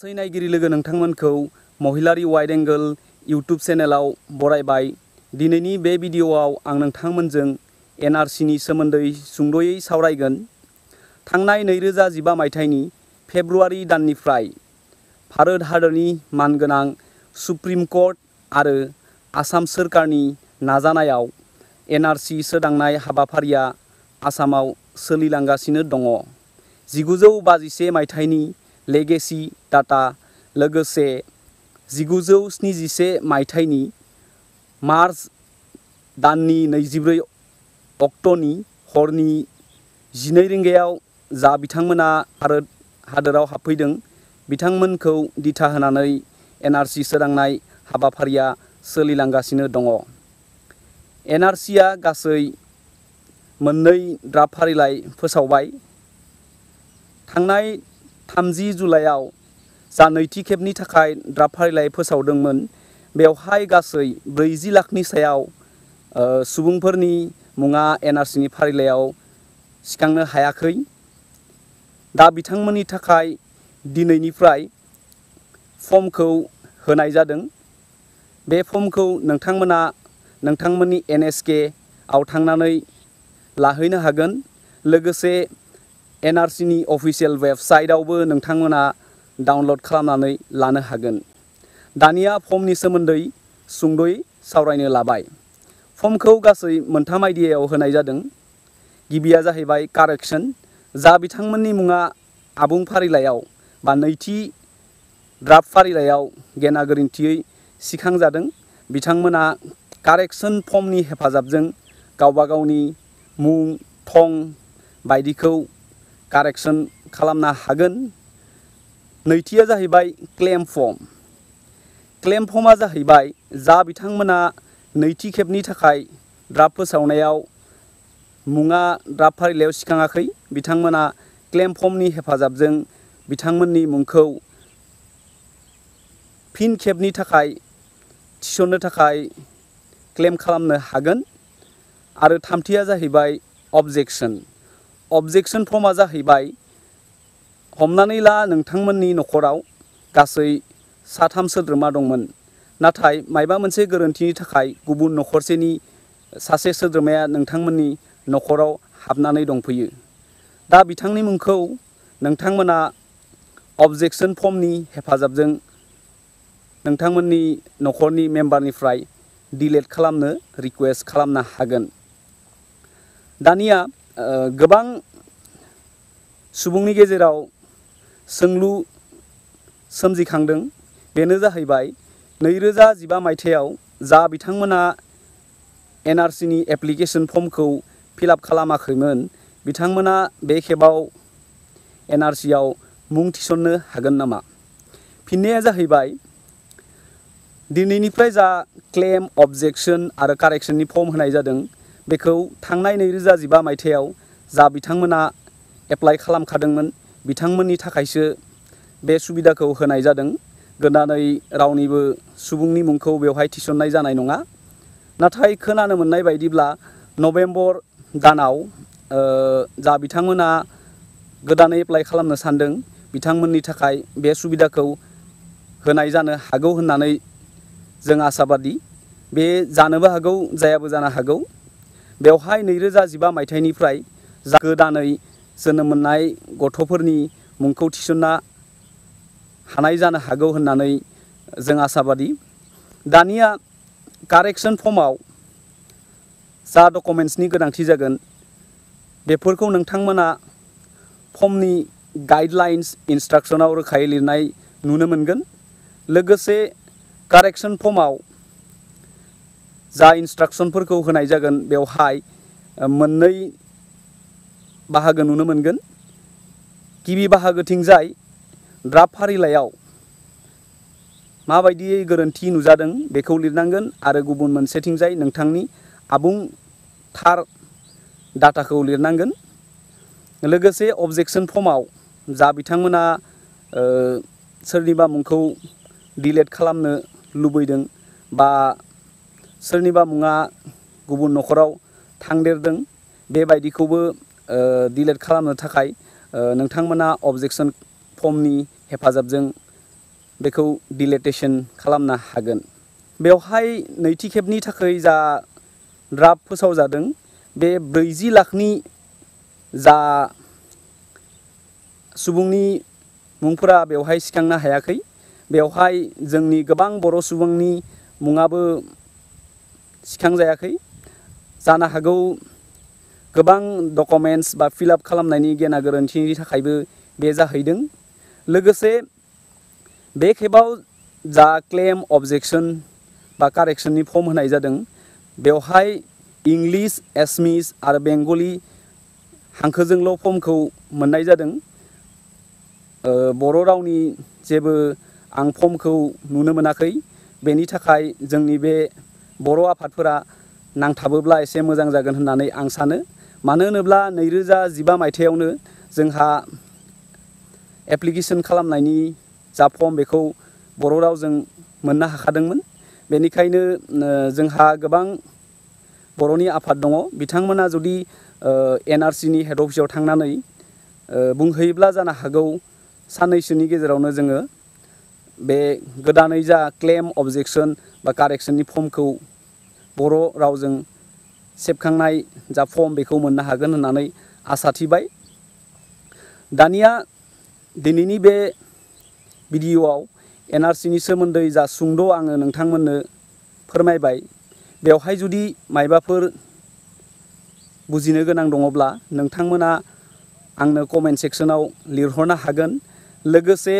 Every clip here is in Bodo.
गासै नायगिरि लोगो नोंथांमोनखौ महिलारि वाइड एंगल यूट्यूब चेनेलाव बरायबाय। दिनैनि बे भिडिअआव आं नोंथांमोनजों एनआरसीनि सोमोन्दै सुंद'यै सावरायगोन। थांनाय 2015 मायथाइनि फेब्रुआरि दाननिफ्राय भारत हादरनि मानगोनां सुप्रीम कोर्ट आरो आसाम सोरखारनि नाजानायाव एनआरसी सोदांनाय हाबाफारिया आसामाव सोलिलांगासिनो दङ। 1951 मायथाइनि लेगेसी डाटा लोगोसे 1971 मायथाइनि मार्च दाननि 24 अक्ट'नि हरनि 12 रिंगायाव जा बिथांमोना भारत हादराव हाबफैदों बिथांमोनखौ दिथा होनानै एनआरसी सोदांनाय हाबाफारिया सोलिलांगासिनो दङ। एनआरसीआ गासै मोननै ड्राफ्ट फारिलाइ फोसावबाय। थांनाय 30 जुलाइआव जा नैथि खेबनि थाखाय ड्राफ्ट फारिलाइ फोसावदोंमोन बेवहाय गासै 40 लाखनि सायाव सुबुंफोरनि मुङा एनआरसीनि फारिलाइयाव सिखांनो हायाखै। दा बिथांमोननि थाखाय दिनैनिफ्राय फर्मखौ होनाय जादों। बे फर्मखौ नोंथांमोना नोंथांमोननि एनएसके आव थांनानै लाहैनो हागोन। लोगोसे एनआरसीनि अफिशियेल वेबसाइटआवबो नोंथांमोना डाउनलड खालामनानै लानो हागोन। दानिया फर्मनि सोमोन्दै सुंद'यै सावरायनो लाबाय। फर्मखौ गासै मोनथाम आयदायाव होनाय जादों। गिबिया जाहैबाय कारेक्सन, जा बिथांमोननि मुङा आबुं फारिलाइयाव बा नैथि ड्राफ्ट फारिलाइयाव गेना गोरोन्थियै सिखांजादों बिथांमोना कारेक्सन फर्मनि हेफाजाबजों गावबा गावनि मुं थं बायदिखौ कारेक्सन खालामनो हागोन। नैथिया जाहैबाय क्लेम फर्म। क्लेम फर्मआ जाहैबाय जा बिथांमोना नैथि खेबनि थाखाय ड्राफ्ट फोसावनायाव मुङा ड्राफ्ट फारिलाइयाव सिखाङाखै बिथांमोना क्लेम फर्मनि हेफाजाबजों बिथांमोननि मुंखौ फिन खेबनि थाखाय थिसननो थाखाय क्लेम खालामनो हागोन। आरो थामथिया जाहैबाय अबजेक्सन। अबजेक्सन फर्मआ जाहैबाय हमनानै ला नोंथांमोननि न'खराव गासै 3 सोद्रोमा दंमोन, नाथाय मायबा मोनसे गोरोन्थिनि थाखाय गुबुन न'खरसेनि सासे सोद्रोमाया नोंथांमोननि न'खराव हाबनानै दंफैयो। दा बिथांनि मुंखौ नोंथांमोना अबजेक्सन फर्मनि हेफाजाबजों नोंथांमोननि न'खरनि मेम्बारनिफ्राय डिलीट खालामनो रिक्वेस्ट खालामनो हागोन। दानिया गोबां सुबुंनि गेजेराव सोंलु सोमजिखांदों। बेनो जाहैबाय 2015 मायथाइयाव जा बिथांमोना एनआरसीनि एप्लिकेशन फर्मखौ फिलआप खालामाखैमोन बिथांमोना बे खेबाव एनआरसीआव मुं थिसननो हागोन नामा? फिननाया जाहैबाय दिनैनिफ्राय जा क्लेम, अबजेक्सन आरो कारेक्सननि फर्म होनाय जादों बेखौ थांनाय 2015 मायथाइयाव जा बिथांमोना एप्लाइ खालामखादोंमोन बिथांमोननि थाखायसो बे सुबिदाखौ होनाय जादों। गोदानै रावनिबो सुबुंनि मुंखौ बेवहाय थिसननाय जानाय नङा। नाथाय खोनानो मोननाय बायदिब्ला नभेम्बर दानाव जा बिथांमोना गोदानै एप्लाइ खालामनो सानदों बिथांमोननि थाखाय बे सुबिदाखौ होनाय जानो हागौ होननानै जों आसाबादि। बे जानोबो हागौ, जायाबो जानो हागौ। बेवहाय 2015 मायथाइनिफ्राय जा गोदानै जोनोम मोननाय गथ'फोरनि मुंखौ थिसनना हानाय जानो हागौ होननानै जों आसाबादि। दानिया कारेक्सन फर्मआव जा डकुमेन्ट्सनि गोनांथि जागोन बेफोरखौ नोंथांमोना फर्मनि गाइडलाइन्स इन्सट्राक्सनाव रोखायै लिरनाय नुनो मोनगोन। लोगोसे कारेक्सन फर्मआव जा इन्सट्राक्सनफोरखौ होनाय जागोन बेवहाय मोननै बाहागो नुनो मोनगोन। गिबि बाहागोथिंजाय ड्राफ्ट फारिलाइयाव माबायदियै गोरोन्थि नुजादों बेखौ लिरनांगोन आरो गुबुन मोनसेथिंजाय नोंथांनि आबुं थार डाटाखौ लिरनांगोन। लोगोसे अबजेक्सन फर्मआव जा बिथांमोना सोरनिबा मुंखौ डिलीट खालामनो लुबैदों बा सोरनिबा मुङा गुबुन न'खराव थांदेरदों बेबायदिखौबो डिलीट खालामनो थाखाय नोंथांमोना अबजेक्सन फर्मनि हेफाजाबजों बेखौ डिलिटेशन खालामनो हागोन। बेवहाय नैथि खेबनि थाखाय जा ड्राफ्ट फोसावजादों बे 40 लाखनि जा सुबुंनि मुंफोरा बेवहाय सिखांनो हायाखै। बेवहाय जोंनि गोबां बर' सुबुंनि मुङाबो सिखांजायाखै। जानो हागौ गोबां डकुमेन्ट्स बा फिलआप खालामनायनि गेना गोरोन्थिनि थाखायबो बे जाहैदों। लोगोसे बे खेबाव जा क्लेम अबजेक्सन बा कारेक्सननि फर्म होनाय जादों बेवहाय इंलिश, एसमिस आरो बेंगलि हांखोजोंल' फर्मखौ मोननाय जादों। बर' रावनि जेबो आं फर्मखौ नुनो मोनाखै। बेनि थाखाय जोंनि बे बर' आफादफोरा नांथाबोब्ला एसे मोजां जागोन होननानै आं सानो। मानो होनोब्ला 2015 मायथाइयावनो जोंहा एप्लिकेसन खालामनायनि जा फर्म बेखौ बर' रावजों मोननो हाखादोंमोन। बेनिखायनो जोंहा गोबां बर'नि आफाद दङ। बिथांमोना जुदि NRCनि हेड अफिसाव थांनानै बुंहैयोब्ला जानो हागौ साननैसोनि गेजेरावनो जोङो बे गोदानै जा क्लेम अबजेक्सन बा कारेक्सननि फर्मखौ बर' रावजों सेबखांनाय जा फर्म बेखौ मोननो हागोन होननानै आसा थिबाय। दानिया दिनैनि बे भिडिअ'आव NRCनि सोमोन्दै जा सुंद' आङो नोंथांमोननो फोरमायबाय। बेवहाय जुदि मायबाफोर बुजिनो गोनां दङब्ला नोंथांमोना आंनो कमेन्ट सेक्सनाव लिरहरनो हागोन। लोगोसे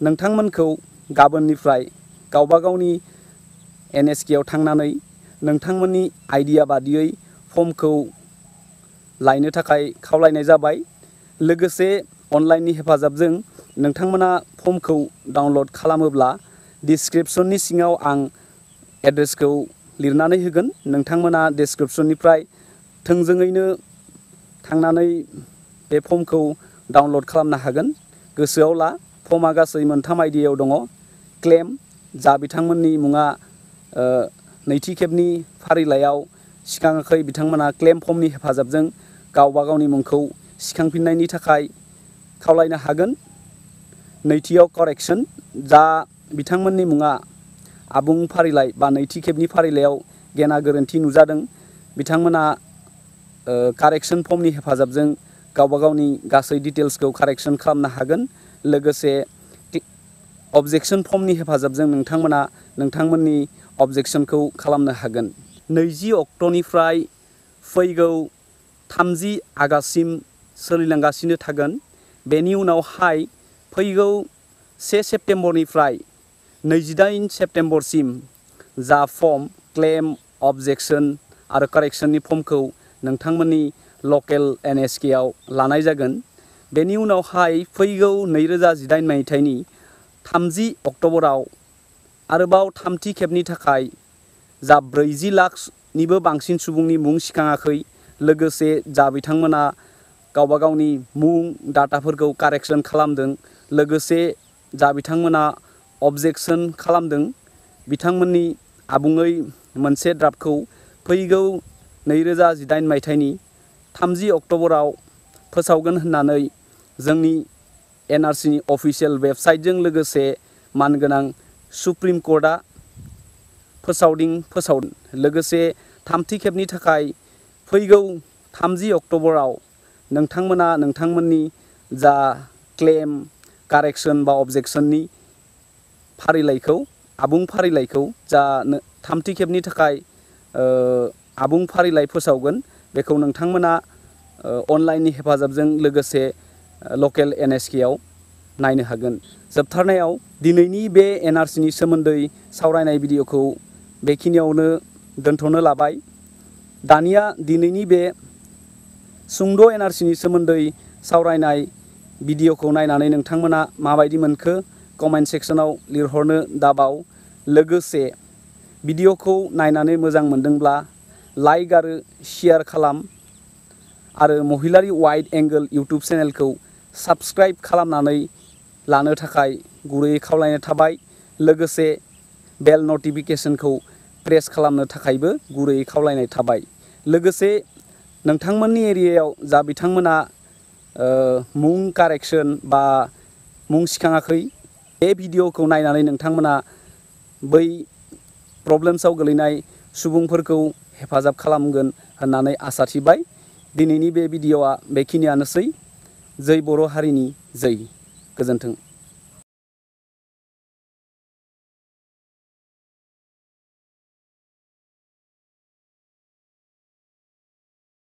नोंथांमोनखौ गाबोननिफ्राय गावबा गावनि NSK आव थांनानै नोंथांमोननि आइडिया बादियै फर्मखौ लायनो थाखाय खावलायनाय जाबाय। लोगोसे अनलाइननि हेफाजाबजों नोंथांमोना फर्मखौ डाउनलड खालामोब्ला डिसक्रिपसननि सिङाव आं एड्रेसखौ लिरनानै होगोन। नोंथांमोना डिसक्रिपसननिफ्राय थोंजोङैनो थांनानै बे फर्मखौ डाउनलड खालामनो हागोन। गोसोआव ला, फर्मआ गासै 3 आयदायाव दङ। क्लेम, जा बिथांमोननि मुङा नैथि खेबनि फारिलाइयाव सिखाङाखै बिथांमोना क्लेम फर्मनि हेफाजाबजों गावबा गावनि मुंखौ सिखांफिननायनि थाखाय खावलायनो हागोन। नैथियाव कारेक्सन, जा बिथांमोननि मुङा आबुं फारिलाइ बा नैथि खेबनि फारिलाइयाव गेना गोरोन्थि नुजादों बिथांमोना कारेक्सन फर्मनि हेफाजाबजों गावबा गावनि गासै डिटेल्सखौ कारेक्सन खालामनो हागोन। लोगोसे अबजेक्सन फर्मनि हेफाजाबजों नोंथांमोना नोंथांमोननि अबजेक्सनखौ खालामनो हागोन। 20 अक्ट'निफ्राय फैगौ 30 आगष्टसिम सोलिलांगासिनो थागोन। बेनि उनावहाय फैगौ 1 सेप्तेम्बरनिफ्राय 28 सेप्तेम्बरसिम जा फर्म क्लेम, अबजेक्सन आरो कारेक्सननि फर्मखौ नोंथांमोननि लकेल NSK आव लानाय जागोन। बेनि उनावहाय फैगौ 2018 मायथाइनि 30 अक्ट'बराव आरोबाव थामथि खेबनि थाखाय जा 40 लाखनिबो बांसिन सुबुंनि मुं सिखाङाखै, लोगोसे जा बिथांमोना गावबा गावनि मुं डाटाफोरखौ कारेक्सन खालामदों, लोगोसे जा बिथांमोना अबजेक्सन खालामदों बिथांमोननि आबुङै मोनसे ड्राफ्टखौ फैगौ 2018 मायथाइनि 30 अक्ट'बराव फोसावगोन होननानै जोंनि NRCनि अफिसियेल वेबसाइटजों लोगोसे मानगोनां सुप्रिम कर्टआ फोसावदों। लोगोसे थामथि खेबनि थाखाय फैगौ 30 अक्ट'बराव नोंथांमोना नोंथांमोननि जा क्लेम, कारेक्सन बा अबजेक्सननि फारिलाइखौ आबुं फारिलाइखौ जा थामथि खेबनि थाखाय आबुं फारिलाइ फोसावगोन बेखौ नोंथांमोना अनलाइननि हेफाजाबजों लोगोसे लकेल NSK आव नायनो हागोन। जोबथारनायाव दिनैनि बे NRCनि सोमोन्दै सावरायनाय भिडिअ'खौ बेखिनियावनो दोनथ'नो लाबाय। दानिया दिनैनि बे सुंद' NRCनि सोमोन्दै सावरायनाय भिडिअ'खौ नायनानै नोंथांमोना माबायदि मोनखो कमेन्ट सेक्सनाव लिरहरनो दाबाव। लोगोसे भिडिअ'खौ नायनानै मोजां मोनदोंब्ला लाइक आरो शेयार खालाम आरो महिलारि वाइड एंगल इउटुब चेनेलखौ साबस्क्राइब खालामनानै लानो थाखाय गुरैयै खावलायनाय थाबाय। लोगोसे बेल नटिफिकेसनखौ प्रेस खालामनो थाखायबो गुरैयै खावलायनाय थाबाय। लोगोसे नोंथांमोननि एरियायाव जा बिथांमोना मुं कारेक्सन बा मुं सिखाङाखै बे भिडिअखौ नायनानै नोंथांमोना बै प्रब्लेम्सआव गोलैनाय सुबुंफोरखौ हेफाजाब खालामगोन होननानै आसा थिबाय। दिनैनि बे भिडिअआ बेखिनियानोसै। जै बर' हारिनि जै। गोजोन्थों।